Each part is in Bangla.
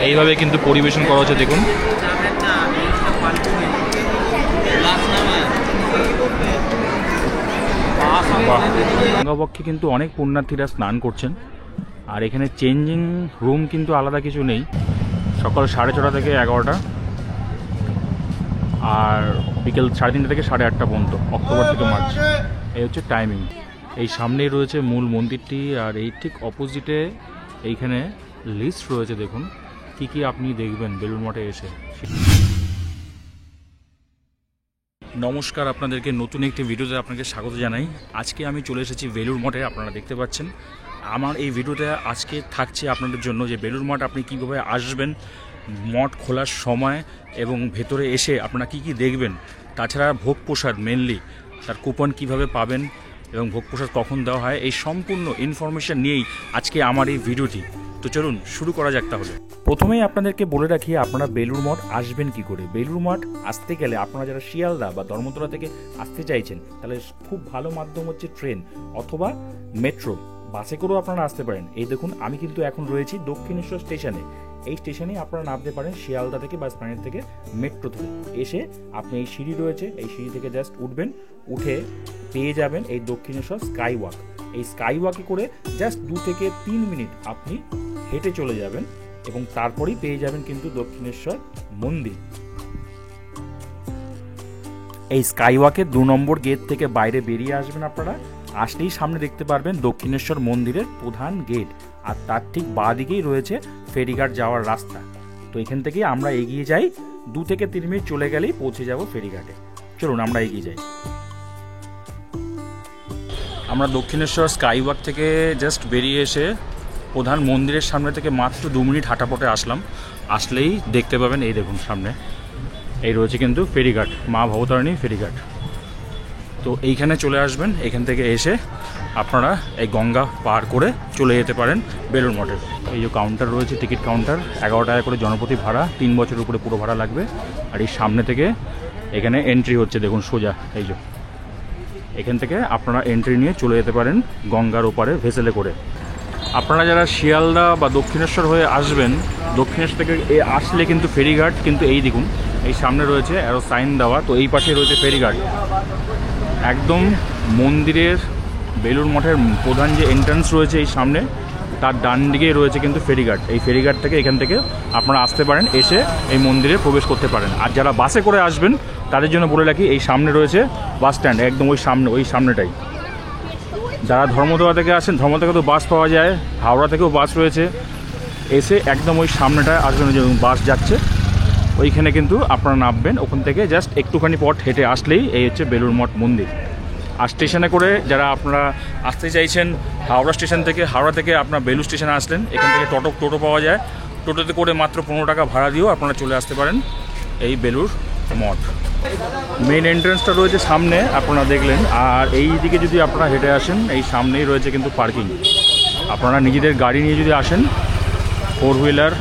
এইভাবে কিন্তু পরিবেশন করা হচ্ছে দেখুন। গঙ্গাবক্ষে কিন্তু অনেক পুণ্যার্থীরা স্নান করছেন। আর এখানে চেঞ্জিং রুম কিন্তু আলাদা কিছু নেই, সকাল 6:30 থেকে 11টা আর বিকেল 3:30 থেকে 8:30 পর্যন্ত, অক্টোবর থেকে মার্চ, এই হচ্ছে টাইমিং। এই সামনেই রয়েছে মূল মন্দিরটি, আর এই ঠিক অপোজিটে এইখানে লিস্ট রয়েছে দেখুন কি কি আপনি দেখবেন বেলুড় মঠে এসে। নমস্কার, আপনাদেরকে নতুন একটি ভিডিওতে আপনাকে স্বাগত জানাই। আজকে আমি চলে এসেছি বেলুড় মঠে। আপনারা দেখতে পাচ্ছেন আমার এই ভিডিওতে আজকে থাকছে আপনাদের জন্য যে বেলুড় মঠ আপনি কীভাবে আসবেন, মঠ খোলার সময় এবং ভেতরে এসে আপনারা কি কি দেখবেন, তাছাড়া ভোগ প্রসাদ মেনলি তার কুপন কিভাবে পাবেন এবং ভোগ প্রসাদ কখন দেওয়া হয়, এই সম্পূর্ণ ইনফরমেশান নিয়েই আজকে আমার এই ভিডিওটি। তো চলুন শুরু করা যাক তাহলে। প্রথমেই আপনাদেরকে বলে রাখি আপনারা বেলুড় মঠ আসবেন কি করে। বেলুড় মঠ আসতে গেলে আপনারা যারা শিয়ালদা বা ধর্মতলা থেকে আসতে চাইছেন তাহলে খুব ভালো মাধ্যম হচ্ছে ট্রেন অথবা মেট্রো। বাসে করেও আপনারা আসতে পারেন। এই দেখুন আমি কিন্তু এখন রয়েছি দক্ষিণেশ্বর স্টেশনে। এই স্টেশনেই আপনারা নামতে পারেন শিয়ালদা থেকে বা স্প্ল্যানেড থেকে মেট্রো ধরে। এসে আপনি এই সিঁড়ি রয়েছে, এই সিঁড়ি থেকে জাস্ট উঠবেন, উঠে পেয়ে যাবেন এই দক্ষিণেশ্বর স্কাই ওয়াক। এই স্কাই ওয়াকে করে জাস্ট 2 থেকে 3 মিনিট আপনি হেঁটে চলে যাবেন এবং তারপরেই পেয়ে যাবেন কিন্তু দক্ষিণেশ্বর মন্দির। এই স্কাই ওয়াকের 2 নম্বর গেট থেকে বাইরে বেরিয়ে আসবেন আপনারা, আসলেই সামনে দেখতে পারবেন দক্ষিণেশ্বর মন্দিরের প্রধান গেট, আর তার ঠিক বাঁ দিকেই রয়েছে ফেরিঘাট যাওয়ার রাস্তা। তো এখান থেকে আমরা এগিয়ে যাই, 2 থেকে 3 মিনিট চলে গেলেই পৌঁছে যাব ফেরিঘাটে। চলুন আমরা এগিয়ে যাই। আমরা দক্ষিণেশ্বর স্কাই ওয়াক থেকে জাস্ট বেরিয়ে এসে প্রধান মন্দিরের সামনে থেকে মাত্র 2 মিনিট হাঁটা পথে আসলাম। আসলেই দেখতে পাবেন এই দেখুন সামনে এই রয়েছে কিন্তু ফেরিঘাট, মা ভবতারিণী ফেরিঘাট। তো এইখানে চলে আসবেন, এখান থেকে এসে আপনারা এই গঙ্গা পার করে চলে যেতে পারেন বেলুড় মঠে। এই যে কাউন্টার রয়েছে, টিকিট কাউন্টার, 11 টাকা করে জনপ্রতি ভাড়া, 3 বছরের উপরে পুরো ভাড়া লাগবে। আর এই সামনে থেকে এখানে এন্ট্রি হচ্ছে দেখুন সোজা, এই যে এখান থেকে আপনারা এন্ট্রি নিয়ে চলে যেতে পারেন গঙ্গার ওপারে ভেসেলে করে। আপনারা যারা শিয়ালদা বা দক্ষিণেশ্বর হয়ে আসবেন, দক্ষিণেশ্বর থেকে আসলে কিন্তু ফেরিঘাট কিন্তু এই দেখুন এই সামনে রয়েছে আরও সাইন দেওয়া। তো এই পাশে রয়েছে ফেরিঘাট, একদম মন্দিরের বেলুড় মঠের প্রধান যে এন্ট্রান্স রয়েছে এই সামনে তার ডান দিকে রয়েছে কিন্তু ফেরিঘাট। এই ফেরিঘাট থেকে এখান থেকে আপনারা আসতে পারেন, এসে এই মন্দিরে প্রবেশ করতে পারেন। আর যারা বাসে করে আসবেন তাদের জন্য বলে রাখি এই সামনে রয়েছে বাস স্ট্যান্ড, একদম ওই সামনেটাই। যারা ধর্মতলা থেকে আসেন, ধর্মতলা থেকে তো বাস পাওয়া যায়, হাওড়া থেকেও বাস রয়েছে, এসে একদম ওই সামনেটায় আসবেন, যে বাস যাচ্ছে ওইখানে কিন্তু আপনারা নামবেন। ওখান থেকে জাস্ট একটুখানি পথ হেঁটে আসলেই এই হচ্ছে বেলুড় মঠ মন্দির। আর স্টেশনে করে যারা আপনারা আসতে চাইছেন হাওড়া স্টেশন থেকে, হাওড়া থেকে আপনার বেলুড় স্টেশনে আসলেন, এখান থেকে টোটো পাওয়া যায়, টোটোতে করে মাত্র 15 টাকা ভাড়া দিয়েও আপনারা চলে আসতে পারেন এই বেলুড় মঠ। মেইন এন্ট্রান্সটা রয়েছে সামনে আপনারা দেখলেন। আর এই দিকে যদি আপনারা হেঁটে আসেন, এই সামনেই রয়েছে কিন্তু পার্কিং। আপনারা নিজেদের গাড়ি নিয়ে যদি আসেন 4 হুইলার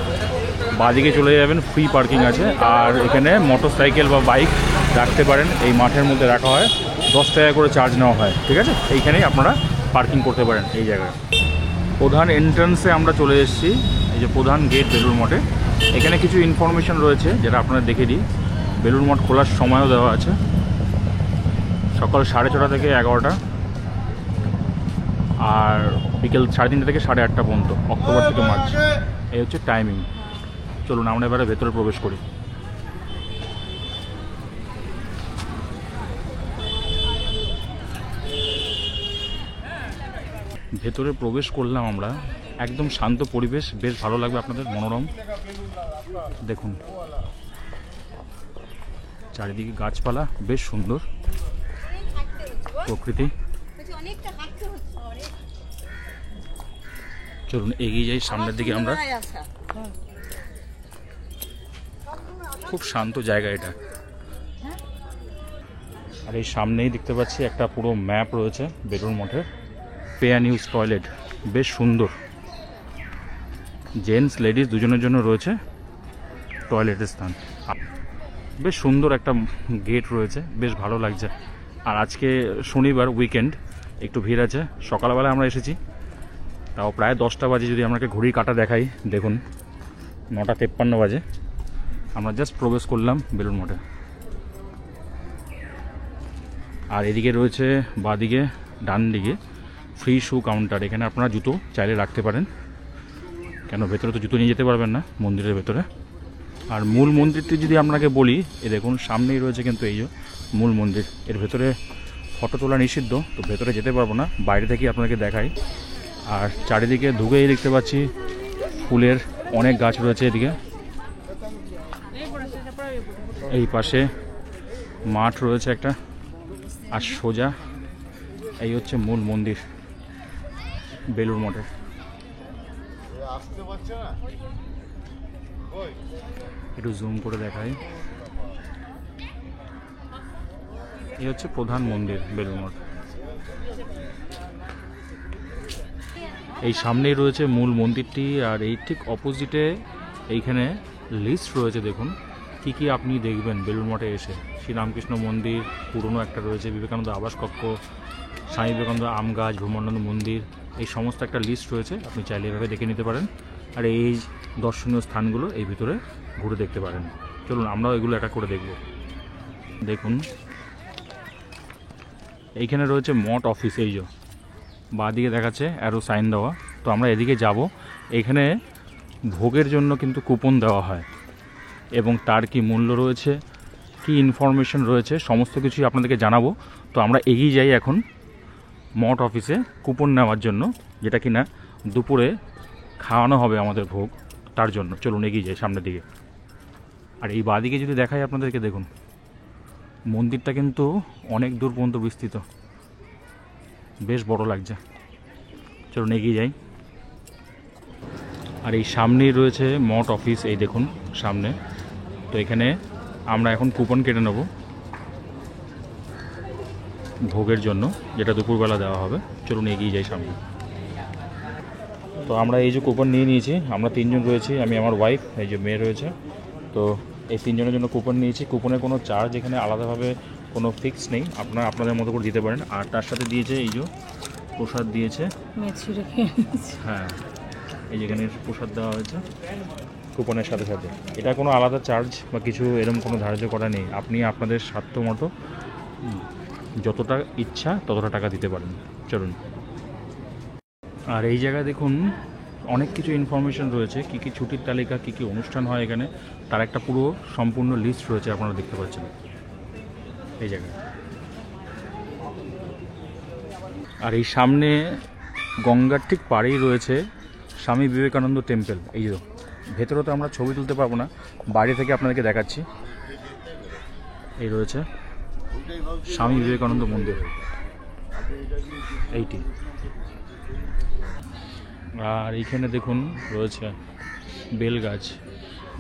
বাঁদিকে চলে যাবেন, ফ্রি পার্কিং আছে। আর এখানে মোটর সাইকেল বা বাইক রাখতে পারেন, এই মাঠের মধ্যে রাখা হয়, 10 টাকা করে চার্জ নেওয়া হয়, ঠিক আছে। এইখানেই আপনারা পার্কিং করতে পারেন এই জায়গায়। প্রধান এন্ট্রান্সে আমরা চলে এসেছি, এই যে প্রধান গেট বেলুড় মঠে। এখানে কিছু ইনফরমেশন রয়েছে যেটা আপনারা দেখে দিই। বেলুড় মঠ খোলার সময়ও দেওয়া আছে, সকাল 6:30 থেকে 11টা আর বিকেল 3:30 থেকে 8:30 পর্যন্ত, অক্টোবর থেকে মার্চ, এই হচ্ছে টাইমিং। চলুন আমরা এবারে ভেতরে প্রবেশ করি। ভেতরে প্রবেশ করলাম আমরা, একদম শান্ত পরিবেশ, বেশ ভালো লাগবে আপনাদের, মনোরম। দেখুন চারিদিকে গাছপালা, বেশ সুন্দর প্রকৃতি। চলুন এগিয়ে যাই সামনের দিকে আমরা। খুব শান্ত জায়গা এটা। আর এই সামনেই দেখতে পাচ্ছি একটা পুরো ম্যাপ রয়েছে বেলুড় মঠের। পে অ্যান্ড ইউজ টয়লেট, বেশ সুন্দর, জেন্টস লেডিস দুজনের জন্য রয়েছে টয়লেটের স্থান। বেশ সুন্দর একটা গেট রয়েছে, বেশ ভালো লাগছে। আর আজকে শনিবার, উইকেন্ড, একটু ভিড় আছে। সকালবেলা আমরা এসেছি, তাও প্রায় 10টা বাজে। যদি আপনাকে ঘড়ির কাঁটা দেখাই, দেখুন 9:53 বাজে। আমরা জাস্ট প্রবেশ করলাম বেলুড় মঠে। আর এদিকে রয়েছে বাঁদিকে ডান দিকে ফ্রি শু কাউন্টার। এখানে আপনারা জুতো চাইলে রাখতে পারেন, কেন ভেতরে তো জুতো নিয়ে যেতে পারবেন না মন্দিরের ভেতরে। আর মূল মন্দিরটি যদি আপনাকে বলি, এ দেখুন সামনেই রয়েছে কিন্তু এই যে মূল মন্দির। এর ভেতরে ফটো তোলা নিষিদ্ধ, তো ভেতরে যেতে পারবো না, বাইরে থেকে আপনাকে দেখাই। আর চারিদিকে ঢুকেই দেখতে পাচ্ছি ফুলের অনেক গাছ রয়েছে এদিকে। এই পাশে মাঠ রয়েছে একটা, আর সোজা এই হচ্ছে মূল মন্দির বেলুড় মঠের। একটু জুম করে দেখাই, এই হচ্ছে প্রধান মন্দির বেলুড় মঠ। এই সামনেই রয়েছে মূল মন্দিরটি, আর এই ঠিক অপোজিটে এইখানে লিস্ট রয়েছে। দেখুন কি কি আপনি দেখবেন বেলুড় মঠে এসে। শ্রীরামকৃষ্ণ মন্দির পুরনো একটা রয়েছে, বিবেকানন্দ আবাস কক্ষ, স্বামী বিবেকানন্দ আম গাছ, ব্রহ্মানন্দ মন্দির, এই সমস্ত একটা লিস্ট রয়েছে। আপনি চাইলে এভাবে দেখে নিতে পারেন, আর এই দর্শনীয় স্থানগুলো এই ভিতরে ঘুরে দেখতে পারেন। চলুন আমরাও এগুলো একটা করে দেখব। দেখুন এইখানে রয়েছে মঠ অফিস, এই যে বাঁদিকে দেখাচ্ছে অ্যারো সাইন দেওয়া। তো আমরা এদিকে যাব। এখানে ভোগের জন্য কিন্তু কুপন দেওয়া হয়, এবং তার কি মূল্য রয়েছে, কি ইনফরমেশন রয়েছে, সমস্ত কিছুই আপনাদেরকে জানাবো। তো আমরা এগিয়ে যাই এখন মঠ অফিসে কুপন নেওয়ার জন্য, যেটা কিনা দুপুরে খাওয়ানো হবে আমাদের ভোগ, তার জন্য। চলুন এগিয়ে যাই সামনের দিকে। আর এই বাঁদিকে যদি দেখাই আপনাদেরকে, দেখুন মন্দিরটা কিন্তু অনেক দূর পর্যন্ত বিস্তৃত, বেশ বড় লাগছে। চলুন এগিয়ে যাই। আর এই সামনেই রয়েছে মঠ অফিস, এই দেখুন সামনে। তো এখানে আমরা এখন কুপন কেটে নেব ভোগের জন্য, যেটা দুপুরবেলা দেওয়া হবে। চলুন এগিয়ে যাই সামনে। তো আমরা এই যে কুপন নিয়ে নিয়েছি, আমরা 3 জন রয়েছি, আমি আমার ওয়াইফ, এই যে মেয়ে রয়েছে। তো এই 3 জনের জন্য কুপন নিয়েছি। কুপনের কোনো চার্জ এখানে আলাদাভাবে কোনো ফিক্স নেই, আপনারা আপনাদের মতো করে দিতে পারেন। আর তার সাথে দিয়েছে এই যে প্রসাদ দিয়েছে, হ্যাঁ এই যেখানে প্রসাদ দেওয়া হয়েছে কুপনের সাথে সাথে। এটা কোনো আলাদা চার্জ বা কিছু এরকম কোনো ধার্য করা নেই, আপনি আপনাদের সাধ্য মতো যতটা ইচ্ছা ততটা টাকা দিতে পারেন। চলুন। আর এই জায়গায় দেখুন অনেক কিছু ইনফরমেশন রয়েছে, কী কী ছুটির তালিকা, কী কী অনুষ্ঠান হয় এখানে, তার একটা পুরো সম্পূর্ণ লিস্ট রয়েছে, আপনারা দেখতে পাচ্ছেন এই জায়গায়। আর এই সামনে গঙ্গার ঠিক পাড়েই রয়েছে স্বামী বিবেকানন্দ টেম্পল। এই যে ভেতরে তো আমরা ছবি তুলতে পারবো না, বাইরে থেকে আপনাদেরকে দেখাচ্ছি। এই রয়েছে স্বামী বিবেকানন্দ মন্দির, এইটি। আর এইখানে দেখুন রয়েছে বেল গাছ,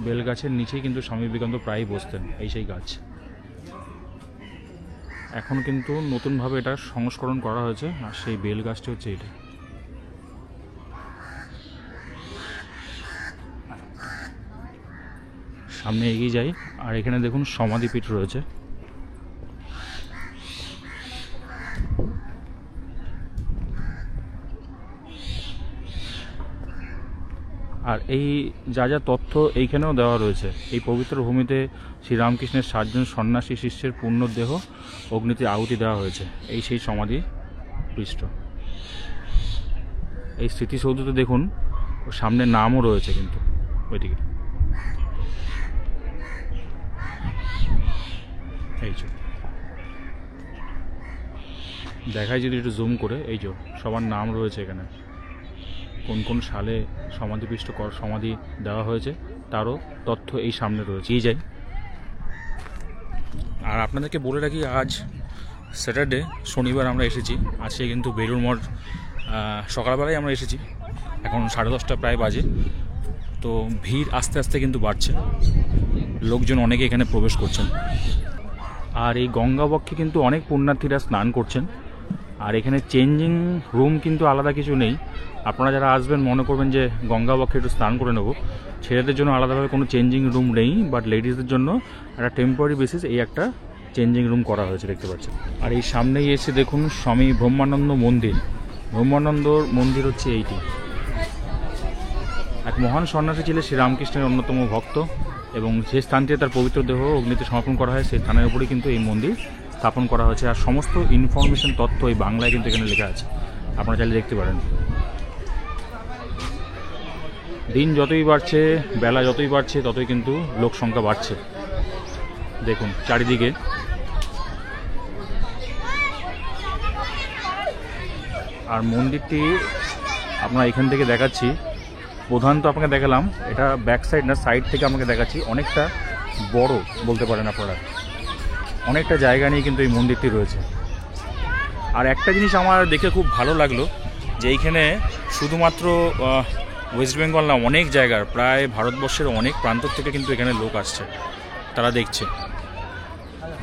বেল গাছের নিচেই কিন্তু স্বামী বিবেকানন্দ প্রায়ই বসতেন, এই সেই গাছ। এখন কিন্তু নতুনভাবে এটা সংস্করণ করা হয়েছে, আর সেই বেল গাছটি হচ্ছে এটা। সামনে এগিয়ে যাই। আর এখানে দেখুন সমাধিপীঠ রয়েছে। আর এই যা যা তথ্য এইখানেও দেওয়া রয়েছে, এই পবিত্র ভূমিতে শ্রীরামকৃষ্ণের 7 জন সন্ন্যাসী শিষ্যের পূর্ণ দেহ অগ্নিতে আহুতি দেওয়া হয়েছে, এই সেই সমাধি পৃষ্ঠ। এই স্মৃতিসৌধতে দেখুন সামনে নামও রয়েছে কিন্তু ওইদিকে, এই যে দেখায় যদি একটু জুম করে, এই যে সবার নাম রয়েছে এখানে, কোন কোন সালে সমাধিপৃষ্ট সমাধি দেওয়া হয়েছে তারও তথ্য এই সামনে রয়েছে। এই যাই। আর আপনাদেরকে বলে রাখি, আজ স্যাটারডে, শনিবার আমরা এসেছি। আজকে কিন্তু বেলুড় মঠ সকালবেলায় আমরা এসেছি, এখন 10:30 প্রায় বাজে। তো ভিড় আস্তে আস্তে কিন্তু বাড়ছে, লোকজন অনেকে এখানে প্রবেশ করছেন। আর এই গঙ্গাবক্ষে কিন্তু অনেক পুণ্যার্থীরা স্নান করছেন। আর এখানে চেঞ্জিং রুম কিন্তু আলাদা কিছু নেই। আপনারা যারা আসবেন মনে করবেন যে গঙ্গাবক্ষে একটু স্নান করে নেব, ছেলেদের জন্য আলাদাভাবে কোনো চেঞ্জিং রুম নেই, বাট লেডিসদের জন্য একটা টেম্পোরারি বেসিস এই একটা চেঞ্জিং রুম করা হয়েছে, দেখতে পাচ্ছেন। আর এই সামনেই এসে দেখুন স্বামী ব্রহ্মানন্দ মন্দির। ব্রহ্মানন্দর মন্দির হচ্ছে এইটি। এক মহান সন্ন্যাসী ছিলেন শ্রীরামকৃষ্ণের অন্যতম ভক্ত, এবং যে স্থানটিতে তার পবিত্র দেহ অগ্নিতে সমর্পণ করা হয় সেই স্থানের উপরেই কিন্তু এই মন্দির স্থাপন করা হয়েছে। আর সমস্ত ইনফরমেশন তথ্য এই বাংলায় কিন্তু এখানে লেখা আছে, আপনারা চাইলে দেখতে পারেন। দিন যতই বাড়ছে, বেলা যতই বাড়ছে, ততই কিন্তু লোক সংখ্যা বাড়ছে। দেখুন চারিদিকে। আর মন্দিরটি আপনারা এখান থেকে দেখাচ্ছি, প্রধান তো আপনাকে দেখালাম, এটা ব্যাক সাইড না, সাইড থেকে আপনাকে দেখাচ্ছি। অনেকটা বড় বলতে পারেন আপনারা, অনেকটা জায়গা নিয়ে কিন্তু এই মন্দিরটি রয়েছে। আর একটা জিনিস আমার দেখে খুব ভালো লাগলো যে এইখানে শুধুমাত্র ওয়েস্ট বেঙ্গল না, অনেক জায়গার, প্রায় ভারতবর্ষের অনেক প্রান্ত থেকে কিন্তু এখানে লোক আসছে, তারা দেখছে।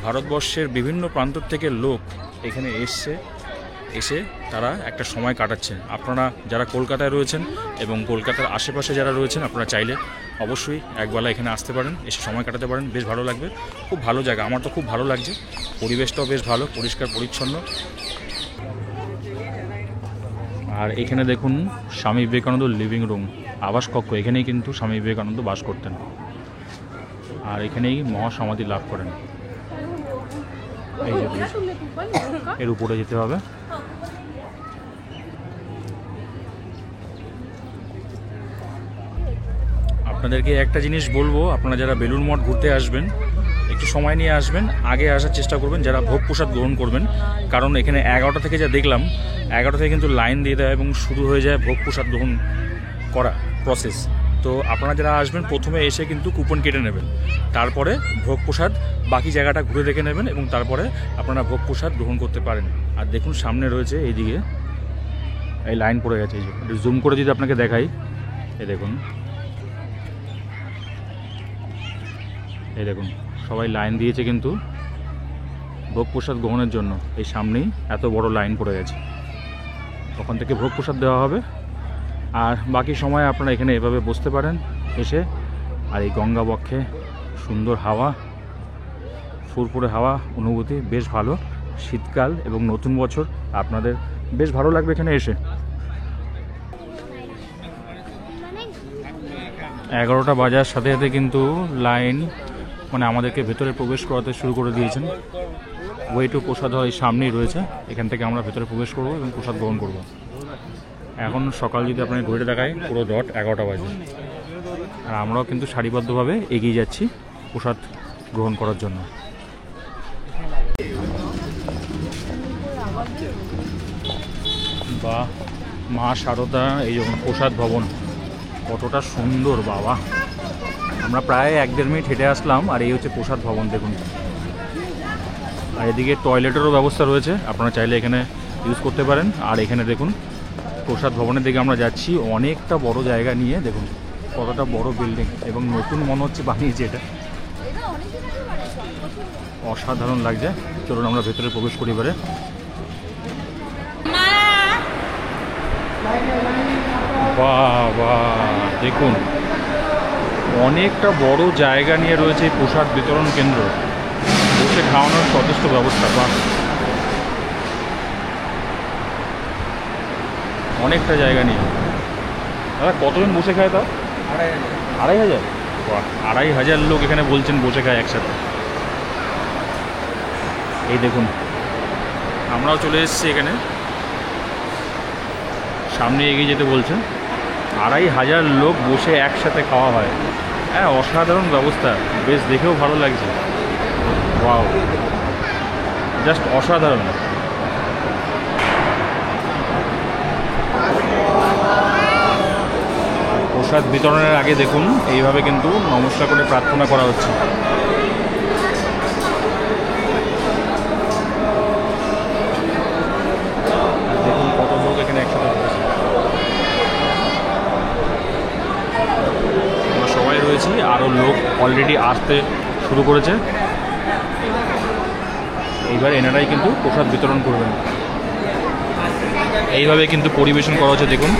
ভারতবর্ষের বিভিন্ন প্রান্ত থেকে লোক এখানে এসে তারা একটা সময় কাটাচ্ছে। আপনারা যারা কলকাতায় রয়েছেন এবং কলকাতার আশেপাশে যারা রয়েছেন, আপনারা চাইলে অবশ্যই একবেলা এখানে আসতে পারেন, এসে সময় কাটাতে পারেন, বেশ ভালো লাগবে। খুব ভালো জায়গা, আমার তো খুব ভালো লাগছে। পরিবেশটাও বেশ ভালো, পরিষ্কার পরিচ্ছন্ন। আর এখানে দেখুন স্বামী বিবেকানন্দ লিভিং রুম, আবাস কক্ষ। এখানেই কিন্তু স্বামী বিবেকানন্দ বাস করতেন, আর এখানেই মহাসমাধি লাভ করেন। এই যে এর উপরে যেতে হবে। আপনাদেরকে একটা জিনিস বলবো, আপনারা যারা বেলুড় মঠ ঘুরতে আসবেন একটু সময় নিয়ে আসবেন, আগে আসার চেষ্টা করবেন যারা ভোগ প্রসাদ গ্রহণ করবেন। কারণ এখানে 11টা থেকে যা দেখলাম, 11টা থেকে কিন্তু লাইন দিয়ে দেয় এবং শুরু হয়ে যায় ভোগ প্রসাদ গ্রহণ করা প্রসেস। তো আপনারা যারা আসবেন প্রথমে এসে কিন্তু কুপন কেটে নেবেন, তারপরে ভোগ প্রসাদ বাকি জায়গাটা ঘুরে দেখে নেবেন এবং তারপরে আপনারা ভোগ প্রসাদ গ্রহণ করতে পারেন। আর দেখুন সামনে রয়েছে এইদিকে এই লাইন পড়ে গেছে, এই যে জুম করে যদি আপনাকে দেখাই, এই দেখুন, এই দেখুন সবাই লাইন দিয়েছে কিন্তু ভোগ প্রসাদ গ্রহণের জন্য। এই সামনেই এত বড় লাইন পড়ে গেছে, ওখান থেকে ভোগ প্রসাদ দেওয়া হবে। আর বাকি সময় আপনারা এখানে এভাবে বসতে পারেন এসে। আর এই গঙ্গা বক্ষে সুন্দর হাওয়া, ফুরফুরে হাওয়া অনুভূতি বেশ ভালো। শীতকাল এবং নতুন বছর আপনাদের বেশ ভালো লাগবে এখানে এসে। 11টা বাজার সাথে সাথে কিন্তু লাইন, মানে আমাদেরকে ভেতরে প্রবেশ করাতে শুরু করে দিয়েছেন। ওয়ে টু প্রসাদ হয় সামনেই রয়েছে, এখান থেকে আমরা ভেতরে প্রবেশ করব এবং প্রসাদ গ্রহণ করব। এখন সকাল যদি আপনাকে ঘুরে দেখায় পুরো ডট 11টা বাজে, আর আমরাও কিন্তু সারিবদ্ধভাবে এগিয়ে যাচ্ছি প্রসাদ গ্রহণ করার জন্য। বা মা শারদা এই যখন প্রসাদ ভবন, কতটা সুন্দর বাবা। আমরা প্রায় 1-1.5 মিনিট হেঁটে আসলাম, আর এই হচ্ছে প্রসাদ ভবন দেখুন। আর এদিকে টয়লেটেরও ব্যবস্থা রয়েছে, আপনারা চাইলে এখানে ইউজ করতে পারেন। আর এখানে দেখুন প্রসাদ ভবনের দিকে আমরা যাচ্ছি, অনেকটা বড় জায়গা নিয়ে। দেখুন কতটা বড় বিল্ডিং, এবং নতুন মনে হচ্ছে বানিয়েছে এটা, অসাধারণ লাগছে। চলুন আমরা ভেতরে প্রবেশ করি এবারে। বাবা দেখুন অনেকটা বড় জায়গা নিয়ে রয়েছে এই প্রসাদ বিতরণ কেন্দ্র, বসে খাওয়ানোর যথেষ্ট ব্যবস্থা। বা অনেকটা জায়গা নিয়ে। দাদা কতজন বসে খায় তাও? 2,500। বাহ, 2,500 লোক এখানে বলছেন বসে খায় একসাথে। এই দেখুন আমরাও চলে এসেছি এখানে, সামনে এগিয়ে যেতে বলছে। 2,500 লোক বসে একসাথে খাওয়া হয়। হ্যাঁ, অসাধারণ ব্যবস্থা, বেশ দেখেও ভালো লাগছে। ওয়াও, জাস্ট অসাধারণ। প্রসাদ বিতরণের আগে দেখুন এইভাবে কিন্তু নমস্কার করে প্রার্থনা করা হচ্ছে। দেখুন কত লোক এখানে একসাথে হয়েছে, আমরা সবাই রয়েছি, আরও লোক অলরেডি আসতে শুরু করেছে। এইবার এনারাই কিন্তু প্রসাদ বিতরণ করবেন। এইভাবে কিন্তু পরিবেশন করা হচ্ছে দেখুন।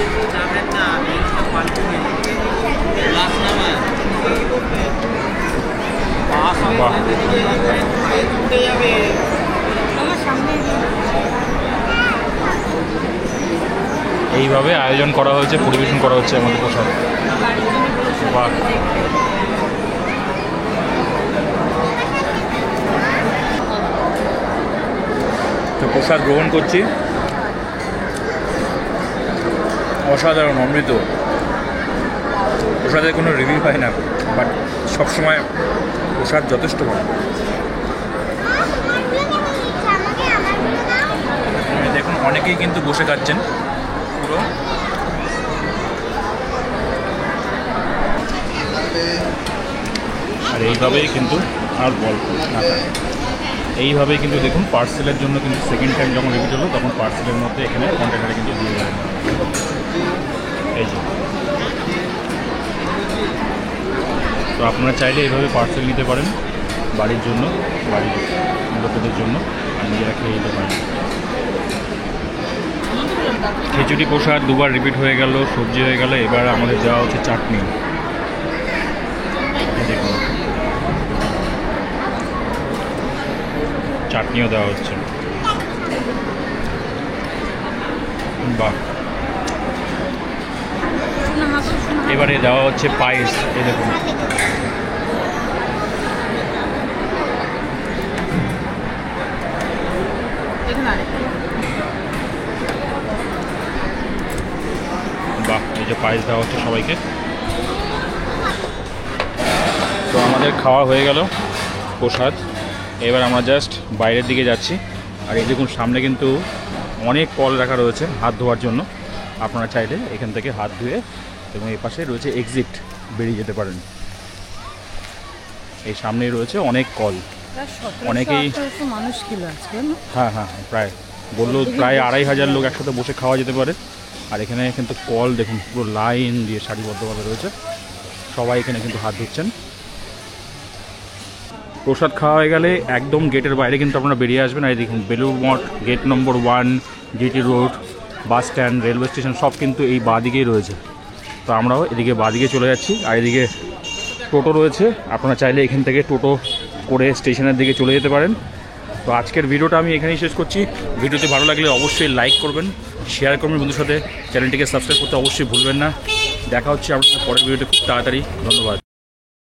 এইভাবে আয়োজন করা হয়েছে, পরিবেশন করা হচ্ছে আমাদের প্রসাদ। বাহ, তো প্রসাদ গ্রহণ করছি, অসাধারণ, অমৃত। প্রসাদের কোনো রিভিউ পাই না, বাট সবসময় প্রসাদ যথেষ্ট ভালো। দেখুন অনেকেই কিন্তু বসে খাচ্ছেন পুরো। আর এইভাবেই কিন্তু আর গল্প না থাকে, এইভাবেই কিন্তু দেখুন পার্সেলের জন্য কিন্তু সেকেন্ড টাইম যখন রিপিট হলো তখন পার্সেলের মধ্যে এখানে কন্টেনারে কিন্তু দিয়ে দেবেন। এই যে, তো আপনারা চাইলে এইভাবে পার্সেল নিতে পারেন বাড়ির জন্য, বাড়ির লোকেদের জন্য, আর নিজেরা খেয়ে নিতে পারেন। খিচুড়ি প্রসাদ দুবার রিপিট হয়ে গেল, সবজি হয়ে গেল, এবার আমাদের দেওয়া হচ্ছে চাটনি। দেখুন চাটনিও দেওয়া হচ্ছে। বাহ, এবারে দেওয়া হচ্ছে পায়েস। এই দেখুন বাহ, এই যে পায়েস দেওয়া হচ্ছে সবাইকে। তো আমাদের খাওয়া হয়ে গেল প্রসাদ, এবার আমরা জাস্ট বাইরের দিকে যাচ্ছি। আর এই দেখুন সামনে কিন্তু অনেক কল রাখা রয়েছে হাত ধোয়ার জন্য, আপনারা চাইলে এখান থেকে হাত ধুয়ে এবং এই পাশে রয়েছে এক্সিট, বেরিয়ে যেতে পারেন। এই সামনেই রয়েছে অনেক কল, অনেকেই মানুষ ছিল আজকে। হ্যাঁ হ্যাঁ, প্রায় বললো প্রায় 2500 লোক একসাথে বসে খাওয়া যেতে পারে। আর এখানে কিন্তু কল দেখুন পুরো লাইন দিয়ে সারিবদ্ধভাবে রয়েছে, সবাই এখানে কিন্তু হাত ধুচ্ছেন। প্রসাদ খাওয়া হয়ে গেলে একদম গেটের বাইরে কিন্তু আপনারা বেরিয়ে আসবেন। আর দেখুন Belur Math, gate number 1, GT road, bus stand, railway station সব কিন্তু এই বাঁ দিকেই রয়েছে। তো আমরাও এদিকে বাঁ দিকে চলে যাচ্ছি। আর এদিকে টোটো রয়েছে, আপনারা চাইলে এখান থেকে টোটো করে স্টেশনের দিকে চলে যেতে পারেন। তো আজকের ভিডিওটা আমি এখানেই শেষ করছি। ভিডিওটি ভালো লাগলে অবশ্যই লাইক করবেন, শেয়ার করবেন বন্ধুর সাথে, চ্যানেলটিকে সাবস্ক্রাইব করতে অবশ্যই ভুলবেন না। দেখা হচ্ছে আপনাদের পরের ভিডিওতে খুব তাড়াতাড়ি। ধন্যবাদ।